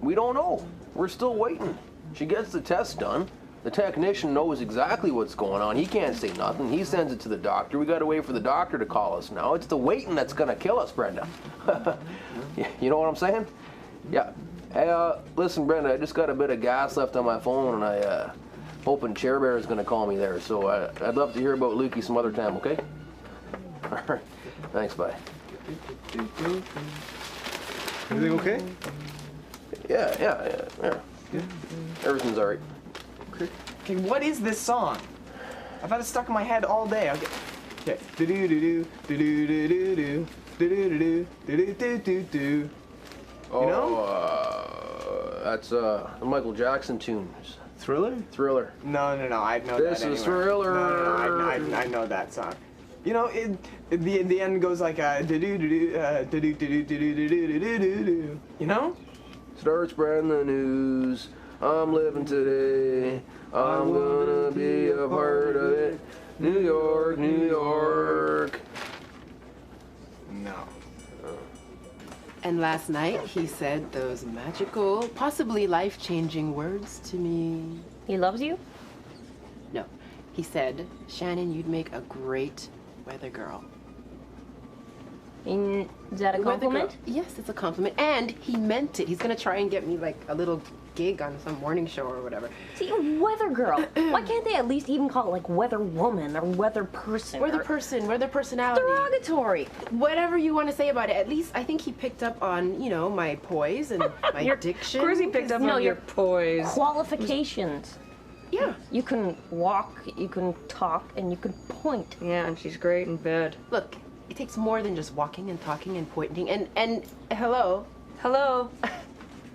We don't know. We're still waiting. She gets the test done. The technician knows exactly what's going on. He can't say nothing. He sends it to the doctor. We got to wait for the doctor to call us now. It's the waiting that's going to kill us, Brenda. You know what I'm saying? Yeah. Hey, listen, Brenda, I just got a bit of gas left on my phone, and I hoping Chair Bear is going to call me there. So I'd love to hear about Lukey some other time, okay? All right. Thanks, bye. Everything okay? Yeah. Everything's all right. Okay, what is this song? I've had it stuck in my head all day. Okay. Do-do-do-do, do-do-do-do-do, do-do-do-do, do-do-do-do-do. You know? That's the Michael Jackson tunes. Thriller? Thriller. No, I know This that is anyway. Thriller. No, I know that song. You know, the end goes like do-do-do-do, do-do-do-do-do-do-do-do-do. You know? Start spreading the news. I'm living today. I'm gonna be a part of it. New York, New York. No. And last night he said those magical, possibly life-changing words to me. He loves you? No. He said, Shannon, you'd make a great weather girl. Is that a compliment? Yes, it's a compliment. And he meant it. He's gonna try and get me like a little gig on some morning show or whatever. See, weather girl. Why can't they at least even call it like weather woman or weather person? Weather person, weather personality. Derogatory. Whatever you want to say about it. At least I think he picked up on, you know, my poise and my diction. Of course he picked up on your poise. Qualifications. Yeah. You can walk, you can talk, and you can point. Yeah, and she's great in bed. Look, it takes more than just walking and talking and pointing and hello. Hello.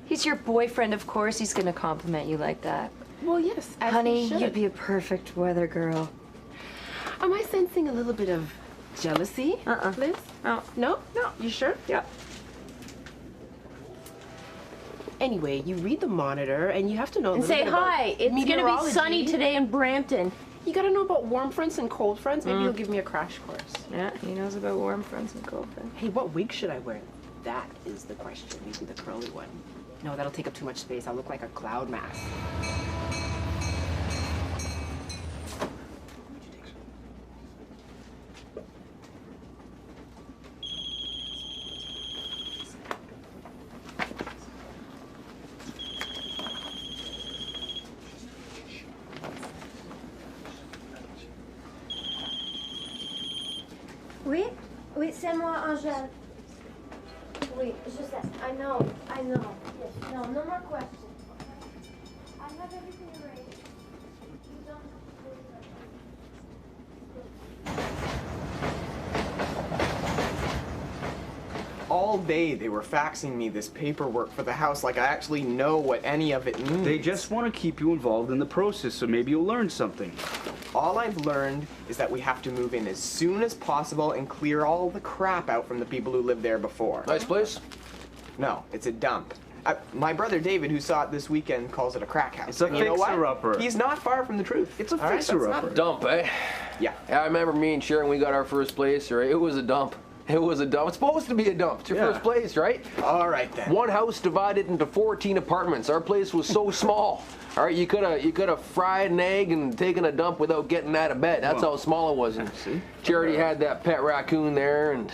He's your boyfriend, of course he's gonna compliment you like that. Well, yes, as Honey, he should. you'd be a perfect weather girl. Am I sensing a little bit of jealousy, Liz? No. No? No. You sure? Yep. Anyway, you read the monitor and you have to know a And little say, bit about hi, it's gonna be meteorology. sunny today in Brampton. You gotta know about warm fronts and cold fronts. Maybe you'll give me a crash course. Yeah, he knows about warm fronts and cold fronts. Hey, what wig should I wear? That is the question. Maybe the curly one. No, that'll take up too much space. I'll look like a cloud mass. Oui, c'est moi, Angèle. Oui, je sais. I know. Yes. No more questions. I have everything ready. You don't All day they were faxing me this paperwork for the house like I actually know what any of it means. They just want to keep you involved in the process, so maybe you'll learn something. All I've learned is that we have to move in as soon as possible and clear all the crap out from the people who lived there before. Nice place? No, it's a dump. My brother David, who saw it this weekend, calls it a crack house. It's a And you know what? fixer-upper. He's not far from the truth. It's a All right, that's fixer-upper. not- Dump, eh? Yeah. I remember me and Sharon, we got our first place, right? It was a dump. It was a dump. It's supposed to be a dump. It's your first place, right? All right then. One house divided into 14 apartments. Our place was so small. All right, you could have fried an egg and taken a dump without getting out of bed. That's how small it was. And Charity had that pet raccoon there, and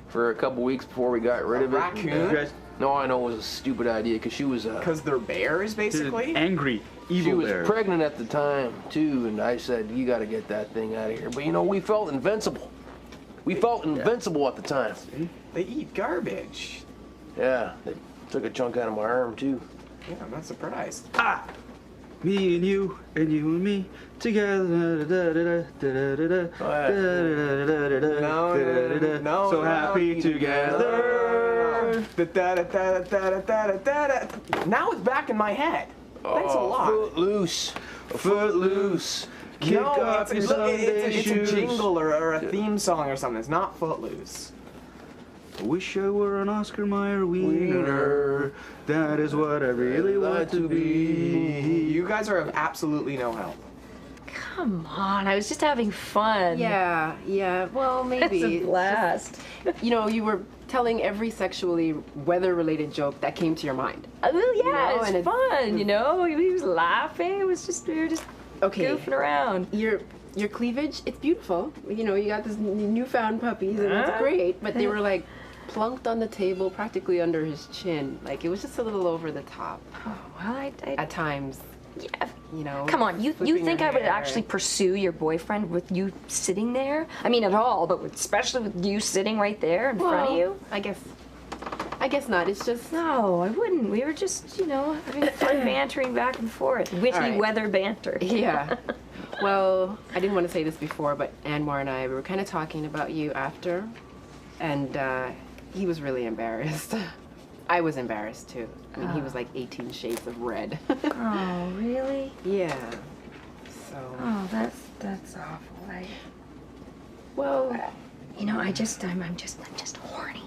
for a couple weeks before we got rid of it. Raccoon? No, I know it was a stupid idea because she was Because they're bears, basically? Angry, she evil was bear. pregnant at the time too, and I said, "You got to get that thing out of here." But you know, we felt invincible. We felt invincible at the time. They eat garbage. Yeah, they took a chunk out of my arm too. Yeah, I'm not surprised. Me and you and me together. No, so happy together. Now it's back in my head. Thanks a lot. Footloose. Footloose. Kick No, up your Sunday it's a shoes. jingle or a theme song or something. It's not Footloose. I wish I were an Oscar Mayer wiener. That is what I really want to be. You guys are of absolutely no help. Come on, I was just having fun. Yeah, yeah. Well, maybe. It's a It's blast. just, you know, you were telling every sexually weather-related joke that came to your mind. Well, yeah, You know, and it's fun, you know? He was laughing. It was just, we were just Okay. goofing around. Your cleavage, it's beautiful. You know, you got this newfound puppies, and it's great. But they were like plunked on the table, practically under his chin. Like it was just a little over the top Oh, well, at times. yeah. You know. Come on, you flipping think your I would hair. actually pursue your boyfriend with you sitting there? I mean, at all, but especially with you sitting right there in front of Well, you? I guess not. It's just No, I wouldn't. We were just, you know, having fun bantering back and forth. Witty right. weather banter. yeah. Well, I didn't want to say this before, but Anwar and I we were kind of talking about you after, and he was really embarrassed. I was embarrassed too. I mean, he was like 18 shades of red. Oh, really? Yeah. So. Oh, that's awful. Well. You know, I'm just horny.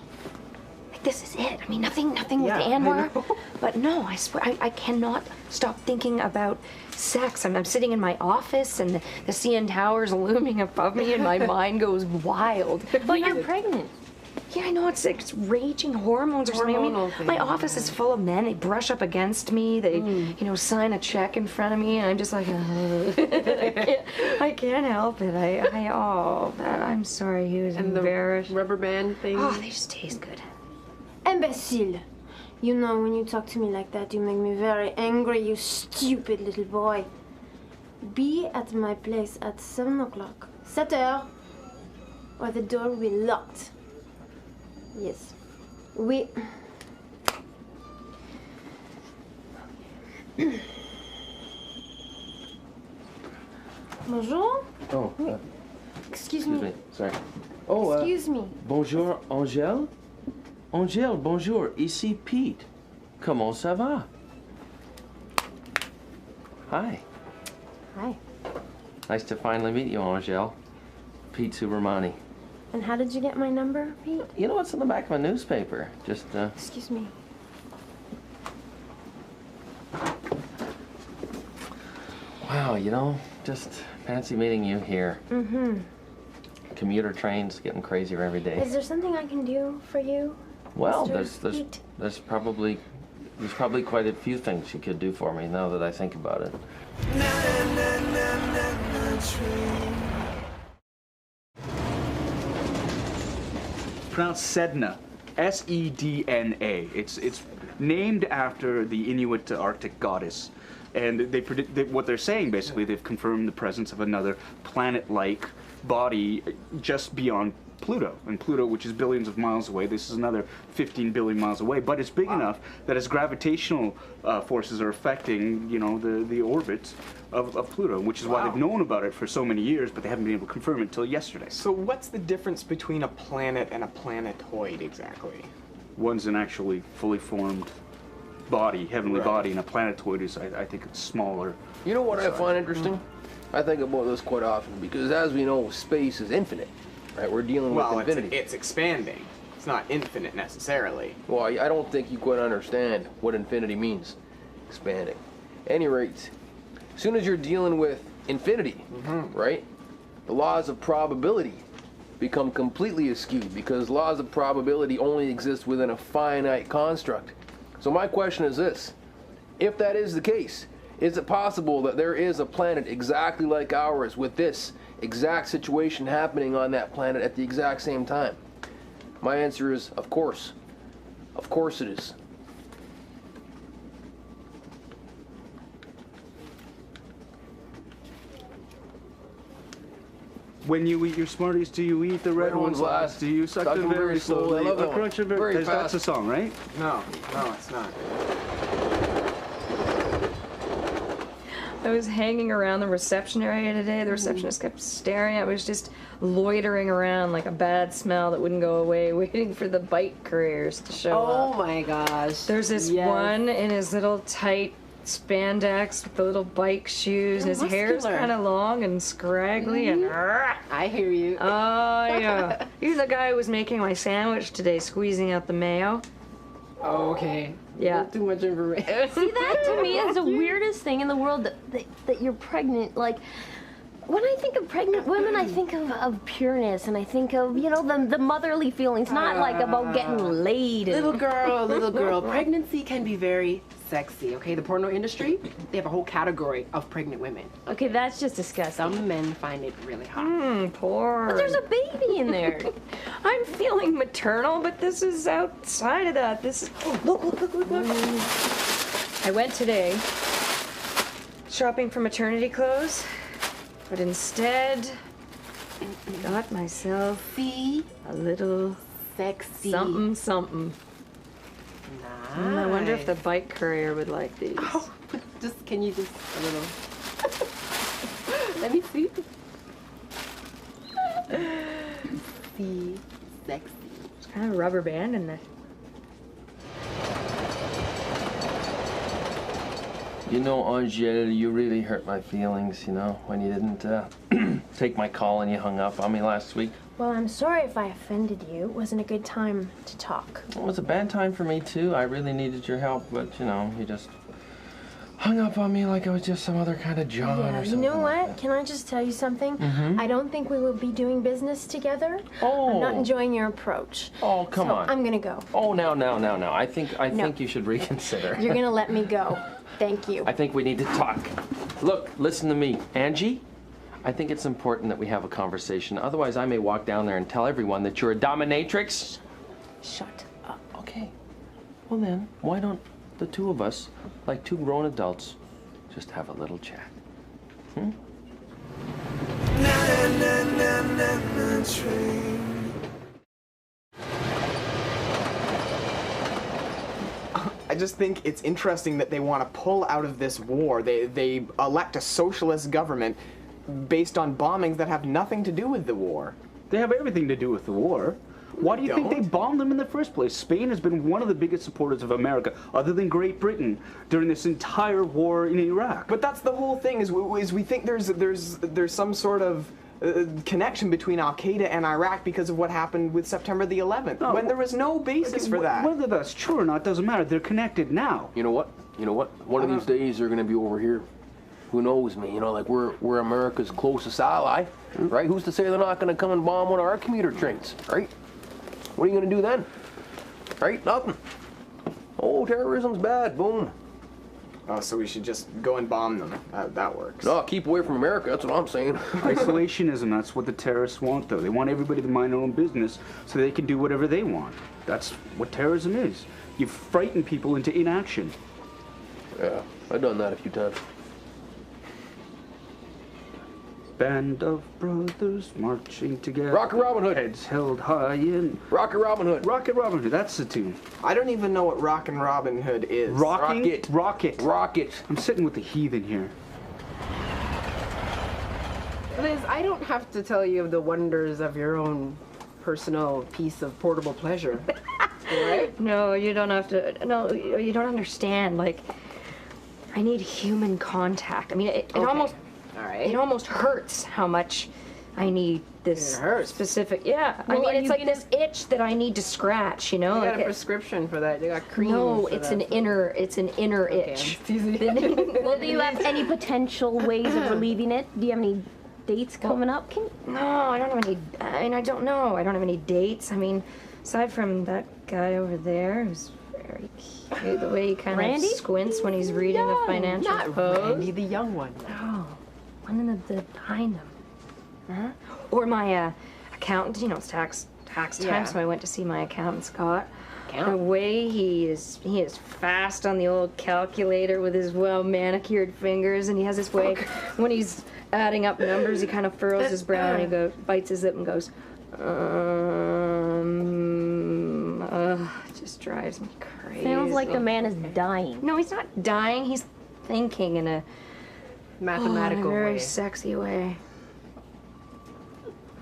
Like this is it. I mean, nothing Yeah, with I Anwar. know. But no, I swear, I cannot stop thinking about sex. I'm sitting in my office and the CN Tower's looming above me and my mind goes wild. But you're pregnant. Yeah, I know, it's raging hormones or something. I mean, Hormonal my thing, office is full of men. They brush up against me. They, you know, sign a check in front of me, and I'm just like, I can't help it. I'm sorry. He was And the embarrassed. rubber band thing. Oh, they just taste good. Imbecile. You know, when you talk to me like that, you make me very angry, you stupid little boy. Be at my place at 7 o'clock. 7 heures, or the door will be locked. Yes. Oui. Bonjour. Oh, Excuse excuse me. me. Sorry. Oh, Excuse me. bonjour, Angèle. Angèle, bonjour. Ici Pete. Comment ça va? Hi. Hi. Nice to finally meet you, Angèle. Pete Subramani. And how did you get my number, Pete? You know what's in the back of a newspaper? Just, Excuse me. wow, you know, just fancy meeting you here. Mm-hmm. Commuter trains getting crazier every day. Is there something I can do for you? Well, Mr. Pete? there's probably quite a few things you could do for me now that I think about it. Pronounced Sedna. S-E-D-N-A. It's named after the Inuit Arctic goddess. And what they're saying, basically, they've confirmed the presence of another planet-like body just beyond Pluto. And Pluto, which is billions of miles away, this is another 15 billion miles away. But it's big enough that its gravitational forces are affecting, you know, the orbit of Pluto, which is why they've known about it for so many years, but they haven't been able to confirm it until yesterday. So what's the difference between a planet and a planetoid exactly? One's an actually fully formed body, heavenly Right. body, and a planetoid is, I think, it's smaller. You know what I find interesting? I think about this quite often because, as we know, space is infinite, right? We're dealing Well, with infinity. it's expanding. It's not infinite necessarily. Well, I don't think you quite understand what infinity means. Expanding. Any rate, as soon as you're dealing with infinity, right? The laws of probability become completely askewed because laws of probability only exist within a finite construct. So my question is this: if that is the case, is it possible that there is a planet exactly like ours with this exact situation happening on that planet at the exact same time? My answer is, of course. Of course it is. When you eat your Smarties, do you eat the red ones last? Do you suck them very slowly? I love that Or crunch them one. Very That's the fast. song, right? No, it's not. I was hanging around the reception area today. The receptionist kept staring. I was just loitering around like a bad smell that wouldn't go away, waiting for the bike couriers to show Oh up. my gosh. There's this one in his little tight spandex with the little bike shoes, and his hair's muscular. kind of long and scraggly, and I hear you. oh yeah. He's the guy who was making my sandwich today, squeezing out the mayo. Okay. Yeah. Too much information. See, that to me is the weirdest thing in the world that you're pregnant. Like, when I think of pregnant women, I think of pureness, and I think of, you know, the motherly feelings, not like about getting laid. Little girl, pregnancy can be very sexy, okay? The porno industry, they have a whole category of pregnant women. Okay, that's just disgusting. Some men find it really hot. Poor. There's a baby in there. I'm feeling maternal, but this is outside of that. This is look. I went today shopping for maternity clothes, but instead got myself See? a little Sexy. something. I wonder if the bike courier would like these. Just, can you just, a little. Let me see. See? Sexy. There's kind of a rubber band in there. You know, Angel, you really hurt my feelings, you know, when you didn't take my call and you hung up on me last week. Well, I'm sorry if I offended you. It wasn't a good time to talk. It was a bad time for me, too. I really needed your help, but, you know, you just hung up on me like I was just some other kind of John or Yeah, something. you know like what? that. Can I just tell you something? I don't think we will be doing business together. Oh. I'm not enjoying your approach. Oh, come So on. I'm gonna go. Oh, now. I think you should reconsider. You're gonna let me go. Thank you. I think we need to talk. Look, listen to me. Angie, I think it's important that we have a conversation. Otherwise, I may walk down there and tell everyone that you're a dominatrix. Shut up. Okay. Well then, why don't the two of us, like two grown adults, just have a little chat? I just think it's interesting that they want to pull out of this war. They elect a socialist government based on bombings that have nothing to do with the war. They have everything to do with the war. Why do you think they don't. bombed them in the first place? Spain has been one of the biggest supporters of America, other than Great Britain, during this entire war in Iraq. But that's the whole thing. Is we think there's some sort of connection between Al Qaeda and Iraq because of what happened with September the 11th, No, when there was no basis for that. Whether that's true or not doesn't matter. They're connected now. You know what? One of these days they're gonna be over here. Who knows me? You know, like we're America's closest ally, right? Who's to say they're not gonna come and bomb one of our commuter trains, right? What are you gonna do then? Right? Nothing. Oh, terrorism's bad. Boom. Oh, so we should just go and bomb them. That works. No, keep away from America. That's what I'm saying. Isolationism, that's what the terrorists want, though. They want everybody to mind their own business so they can do whatever they want. That's what terrorism is. You frighten people into inaction. Yeah, I've done that a few times. Band of brothers marching together. Rocket Robin Hood. Heads held high in. Rocket Robin Hood. Rocket Robin Hood, that's the tune. I don't even know what Rockin' Robin Hood is. Rocking? Rocket. Rocket. Rocket. I'm sitting with the heathen here. Liz, I don't have to tell you of the wonders of your own personal piece of portable pleasure. Right? No, you don't have to. No, you don't understand. Like, I need human contact. I mean, it almost. All right. It almost hurts how much I need this It hurts. specific. Yeah, I Well, mean, are it's you like gonna- this itch that I need to scratch. You know, You like got a prescription for that. They got cream. no, for it's that. an inner. It's an inner Okay, itch. I'm teasing. Well, do you have any potential ways of relieving it? Do you have any dates coming up? No, I don't have any. I mean, I don't know. I don't have any dates. I mean, aside from that guy over there, who's very cute. The way he kind Randy? of squints when he's reading the financial Not post. Randy, the young one. Oh, one in the behind them. Huh? Or my accountant. You know, it's tax time, Yeah. so I went to see my accountant Scott. The Accountant? way he is fast on the old calculator with his well manicured fingers, and he has this way when he's adding up numbers, he kind of furrows his brow and he bites his lip and goes, it just drives me crazy. Sounds like the man is dying. No, he's not dying. He's thinking in a mathematical in a very way. sexy way.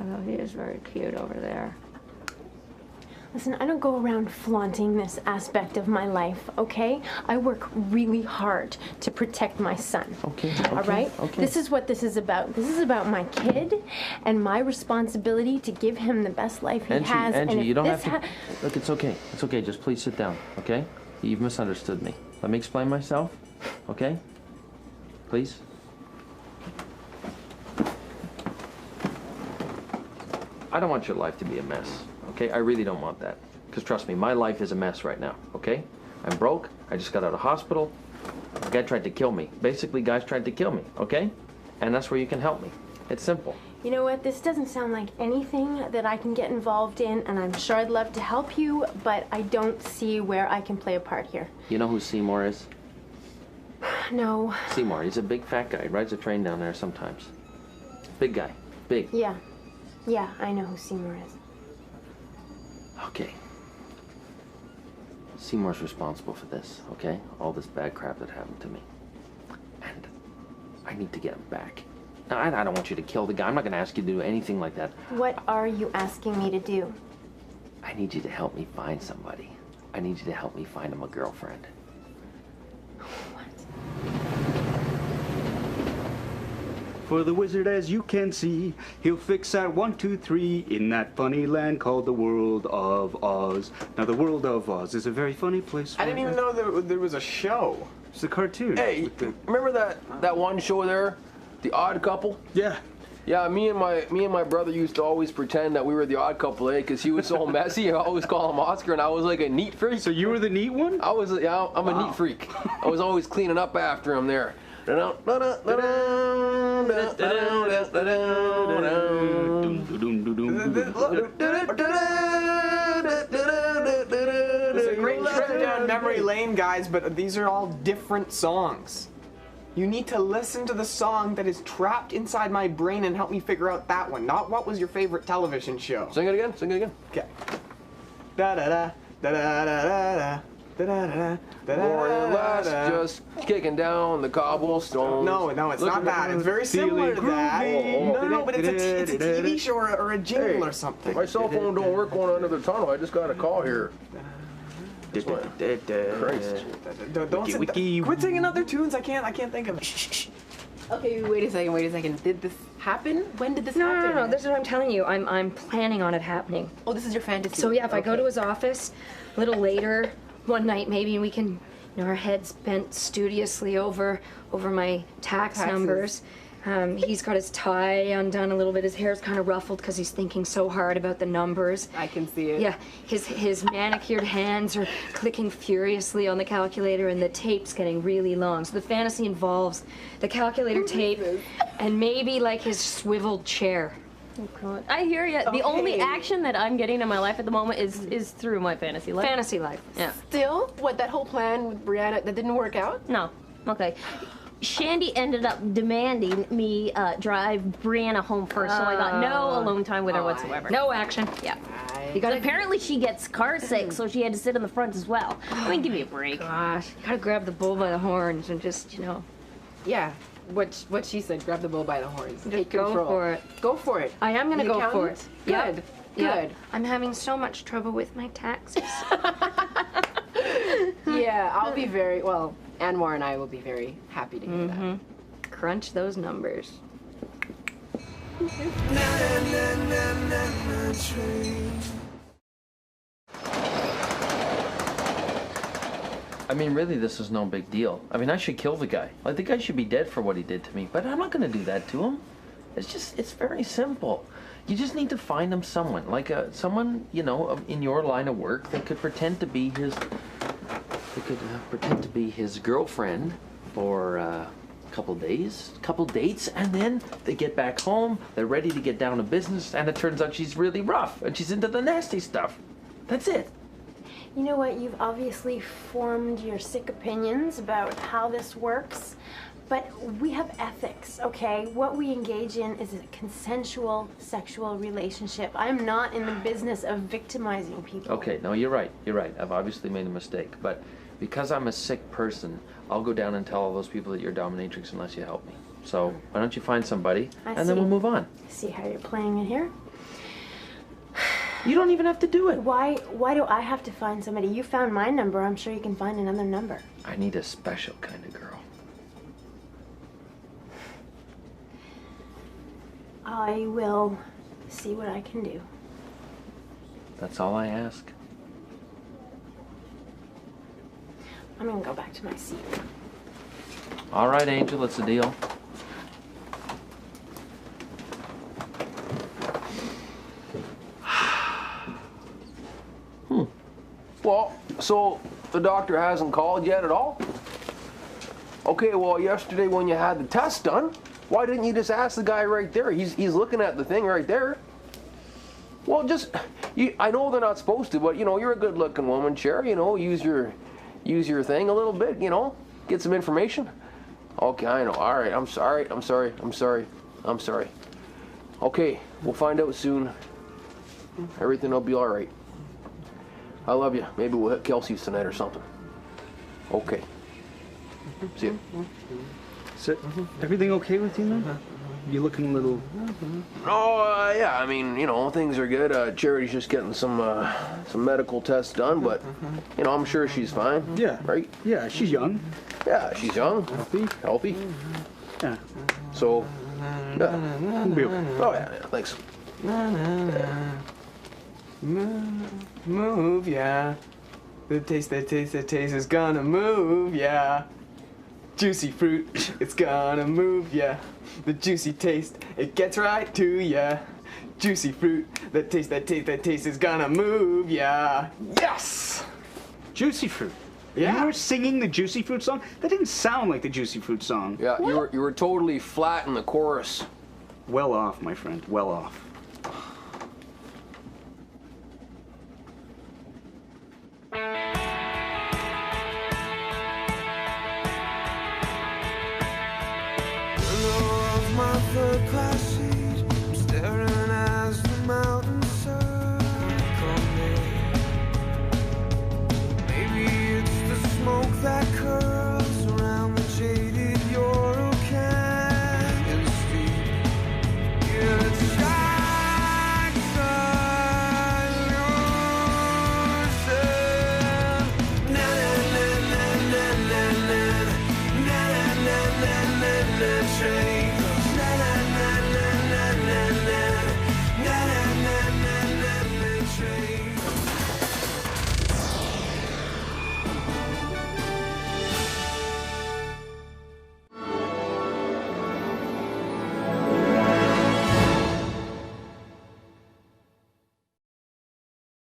Although he is very cute over there. Listen, I don't go around flaunting this aspect of my life, okay? I work really hard to protect my son. Okay. All right? Okay. This is what this is about. This is about my kid and my responsibility to give him the best life he has. Angie, and if you don't this have to. Look, it's okay. It's okay. Just please sit down, okay? You've misunderstood me. Let me explain myself, okay? Please. I don't want your life to be a mess, okay? I really don't want that. Because trust me, my life is a mess right now, okay? I'm broke. I just got out of hospital. A guy tried to kill me. Basically, guys tried to kill me, okay? And that's where you can help me. It's simple. You know what? This doesn't sound like anything that I can get involved in, and I'm sure I'd love to help you, but I don't see where I can play a part here. You know who Seymour is? No. Seymour, he's a big fat guy. He rides a train down there sometimes. Big guy. Big. Yeah. Yeah, I know who Seymour is. Okay. Seymour's responsible for this, okay? All this bad crap that happened to me. And I need to get him back. Now, I don't want you to kill the guy. I'm not going to ask you to do anything like that. What are you asking me to do? I need you to help me find somebody. I need you to help me find him a girlfriend. For the wizard, as you can see, he'll fix that 1, 2, 3 in that funny land called the World of Oz. Now, the World of Oz is a very funny place. I didn't even know there was a show. It's a cartoon. Hey, remember that one show there, The Odd Couple? Yeah. Yeah, me and my brother used to always pretend that we were the Odd Couple, because he was so messy. I always call him Oscar, and I was like a neat freak. So you were the neat one? I'm a neat freak. I was always cleaning up after him there. It's a great trip down memory lane, guys, but these are all different songs. You need to listen to the song that is trapped inside my brain and help me figure out that one, not what was your favorite television show. Sing it again. Sing it again. Okay. Da da da da da da da. Warrior West just kicking down the cobblestones. No, it's not that. It's very similar to that. No, but it's a TV show or a jingle or something. My cell phone don't work going under the tunnel. I just got a call here. Christ. Quit singing other tunes. I can't think of it. Okay, wait a second. Did this happen? When did this No, happen? no, no. This is what I'm telling you. I'm planning on it happening. Oh, this is your fantasy. So yeah, if I go to his office a little later, one night maybe, we can, our heads bent studiously over my taxes numbers. He's got his tie undone a little bit. His hair's kind of ruffled because he's thinking so hard about the numbers. I can see it. Yeah, his manicured hands are clicking furiously on the calculator, and the tape's getting really long. So the fantasy involves the calculator tape and maybe like his swiveled chair. Oh, God. I hear you. The only action that I'm getting in my life at the moment is through my fantasy life. Fantasy life. Yeah. Still, that whole plan with Brianna, that didn't work out? No. Okay. Shandy ended up demanding me drive Brianna home first, so I got no alone time with her whatsoever. No action. Yeah. You gotta Apparently she gets car sick, so she had to sit in the front as well. I mean, give me a break. Gosh, you gotta grab the bull by the horns and just, Yeah. What she said, grab the bull by the horns. Take go control. for it. Go for it. I am gonna The go for accountant? it. Yep. Good. Yep. Good. I'm having so much trouble with my taxes. Yeah, I'll be Anwar and I will be very happy to hear that. Crunch those numbers. I mean, really, this is no big deal. I mean, I should kill the guy. Like, the guy should be dead for what he did to me, but I'm not going to do that to him. It's very simple. You just need to find him someone, like someone, in your line of work that could pretend to be his girlfriend for a couple days, couple dates, and then they get back home, they're ready to get down to business, and it turns out she's really rough, and she's into the nasty stuff. That's it. You know what? You've obviously formed your sick opinions about how this works, but we have ethics, okay? What we engage in is a consensual sexual relationship. I'm not in the business of victimizing people. Okay, no, you're right. You're right. I've obviously made a mistake, but because I'm a sick person, I'll go down and tell all those people that you're dominatrix unless you help me. So why don't you find somebody, I and then see. we'll move on. See how you're playing it here? You don't even have to do it. Why do I have to find somebody? You found my number. I'm sure you can find another number. I need a special kind of girl. I will see what I can do. That's all I ask. I'm gonna go back to my seat. All right, Angel, it's a deal. Well, so the doctor hasn't called yet at all? Okay, well, yesterday when you had the test done, why didn't you just ask the guy right there? He's looking at the thing right there. Well, I know they're not supposed to, but, you're a good-looking woman, Cher. Use your thing a little bit, get some information. Okay, I know. All right, I'm sorry. Okay, we'll find out soon. Everything will be all right. I love you. Maybe we'll hit Kelsey's tonight or something. Okay. See you. So, everything okay with you, man? You looking a little... Oh, yeah, I mean, things are good. Charity's just getting some medical tests done, but, I'm sure she's fine. Yeah. Right? Yeah, she's young. Yeah, she's young. Healthy. Yeah. So, yeah. We'll be okay. Oh, yeah, thanks. Move, yeah. The taste is gonna move, yeah. Juicy fruit, it's gonna move, yeah. The juicy taste, it gets right to ya. Juicy fruit, the taste is gonna move, yeah. Yes! Juicy Fruit. Yeah. You were singing the Juicy Fruit song? That didn't sound like the Juicy Fruit song. Yeah, you were totally flat in the chorus. Well off, my friend. Well off.